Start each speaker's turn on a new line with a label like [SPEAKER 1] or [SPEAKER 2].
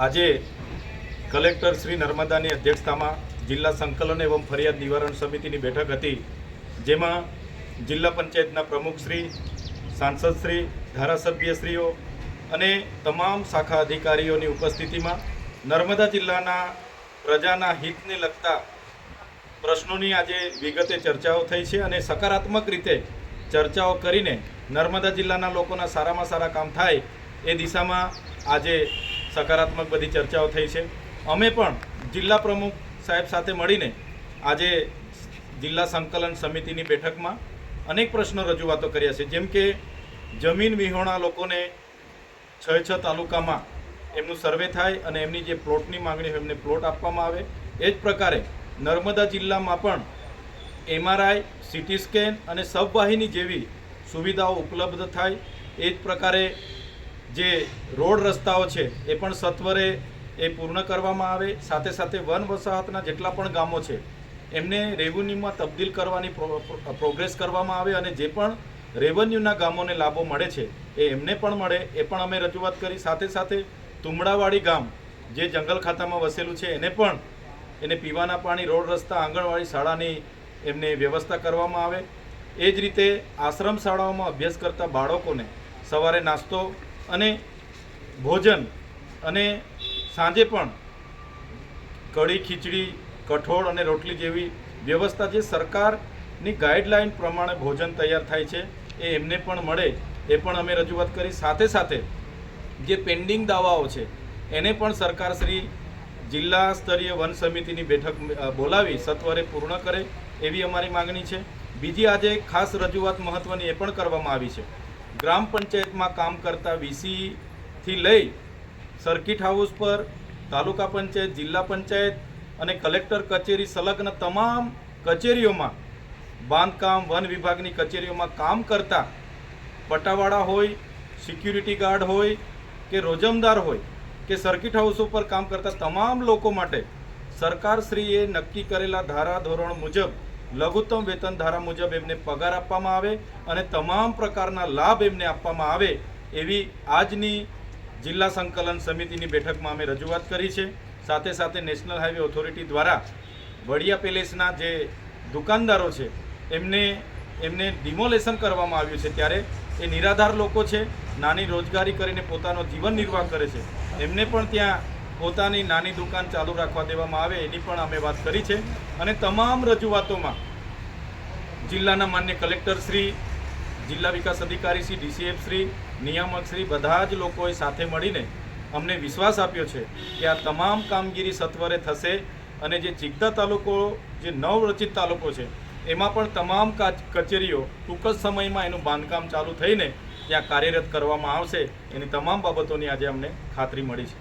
[SPEAKER 1] આજે કલેક્ટર શ્રી નર્મદાની અધ્યક્ષતામાં જિલ્લા સંકલન એવં ફરિયાદ નિવારણ સમિતિની બેઠક હતી, જેમાં જિલ્લા પંચાયતના પ્રમુખશ્રી, સાંસદશ્રી, ધારાસભ્યશ્રીઓ અને તમામ શાખા અધિકારીઓની ઉપસ્થિતિમાં નર્મદા જિલ્લાના પ્રજાના હિતને લગતા પ્રશ્નોની આજે વિગતે ચર્ચાઓ થઈ છે અને સકારાત્મક રીતે ચર્ચાઓ કરીને નર્મદા જિલ્લાના લોકોના સારામાં સારા કામ થાય એ દિશામાં આજે સકારાત્મક બધી ચર્ચાઓ થઈ છે. અમે પણ જિલ્લા પ્રમુખ સાહેબ સાથે મળીને આજે જિલ્લા સંકલન સમિતિની બેઠકમાં અનેક પ્રશ્નો રજૂઆતો કર્યા છે, જેમ કે જમીન વિહોણા લોકોને 6 તાલુકામાં એમનું સર્વે થાય અને એમની જે પ્લોટની માંગણી હોય એમને પ્લોટ આપવામાં આવે. એ જ પ્રકારે નર્મદા જિલ્લામાં પણ MRI, CT સ્કેન અને સબવાહિની જેવી સુવિધાઓ ઉપલબ્ધ થાય. એ જ પ્રકારે જે રોડ રસ્તાઓ છે એ પણ સત્વરે એ પૂર્ણ કરવામાં આવે. સાથે સાથે વન વસાહતના જેટલા પણ ગામો છે એમને રેવન્યુમાં તબદીલ કરવાની પ્રોગ્રેસ કરવામાં આવે અને જે પણ રેવન્યુના ગામોને લાભો મળે છે એ એમને પણ મળે, એ પણ અમે રજૂઆત કરી. સાથે સાથે તુમડાવાડી ગામ જે જંગલ ખાતામાં વસેલું છે એને પીવાના પાણી, રોડ રસ્તા, આંગણવાડી, શાળાની એમને વ્યવસ્થા કરવામાં આવે. એ જ રીતે આશ્રમ શાળાઓમાં અભ્યાસ કરતા બાળકોને સવારે નાસ્તો અને ભોજન અને સાંજે પણ કઢી, ખીચડી, કઠોળ અને રોટલી જેવી વ્યવસ્થા જે સરકારની ગાઈડલાઈન પ્રમાણે ભોજન તૈયાર થાય છે એ એમને પણ મળે, એ પણ અમે રજૂઆત કરી. સાથે સાથે જે પેન્ડિંગ દાવાઓ છે એને પણ સરકારશ્રી જિલ્લા સ્તરીય વન સમિતિની બેઠક બોલાવી સત્વરે પૂર્ણ કરે એવી અમારી માગણી છે. બીજી આજે ખાસ રજૂઆત મહત્ત્વની એ પણ કરવામાં આવી છે. ગ્રામ પંચાયતમાં કામ કરતા VCથી લઈ સર્કિટ હાઉસ પર, તાલુકા પંચાયત, જિલ્લા પંચાયત અને કલેક્ટર કચેરી સંલગ્ન તમામ કચેરીઓમાં, બાંધકામ, વન વિભાગની કચેરીઓમાં કામ કરતા પટાવાળા હોય, સિક્યુરિટી ગાર્ડ હોય કે રોજમદાર હોય કે સર્કિટ હાઉસ ઉપર કામ કરતા તમામ લોકો માટે સરકારશ્રીએ નક્કી કરેલા ધારા ધોરણ મુજબ લઘુત્તમ વેતન ધારા મુજબ એમને પગાર આપવામાં આવે અને તમામ પ્રકારના લાભ એમને આપવામાં આવે એવી આજની જિલ્લા સંકલન સમિતિની બેઠકમાં અમે રજૂઆત કરી છે. સાથે સાથે નેશનલ હાઈવે ઓથોરિટી દ્વારા વડિયા પેલેસના જે દુકાનદારો છે એમને ડિમોલેશન કરવામાં આવ્યું છે, ત્યારે એ નિરાધાર લોકો છે, નાની રોજગારી કરીને પોતાનો જીવન નિર્વાહ કરે છે, એમને પણ ત્યાં પોતાની નાની દુકાન ચાલુ રાખવા દેવામાં આવે એની પણ અમે વાત કરી છે. અને તમામ રજૂઆતોમાં જિલ્લાના માન્ય કલેક્ટરશ્રી, જિલ્લા વિકાસ અધિકારી શ્રી, DCF શ્રી, નિયામક શ્રી બધા જ લોકોએ સાથે મળીને અમને વિશ્વાસ આપ્યો છે કે આ તમામ કામગીરી સત્વરે થશે અને જે ચિકદા તાલુકો, જે નવરચિત તાલુકો છે એમાં પણ તમામ કચેરીઓ ટૂંક જ સમયમાં એનું બાંધકામ ચાલુ થઈને ત્યાં કાર્યરત કરવામાં આવશે. એની તમામ બાબતોની આજે અમને ખાતરી મળી છે.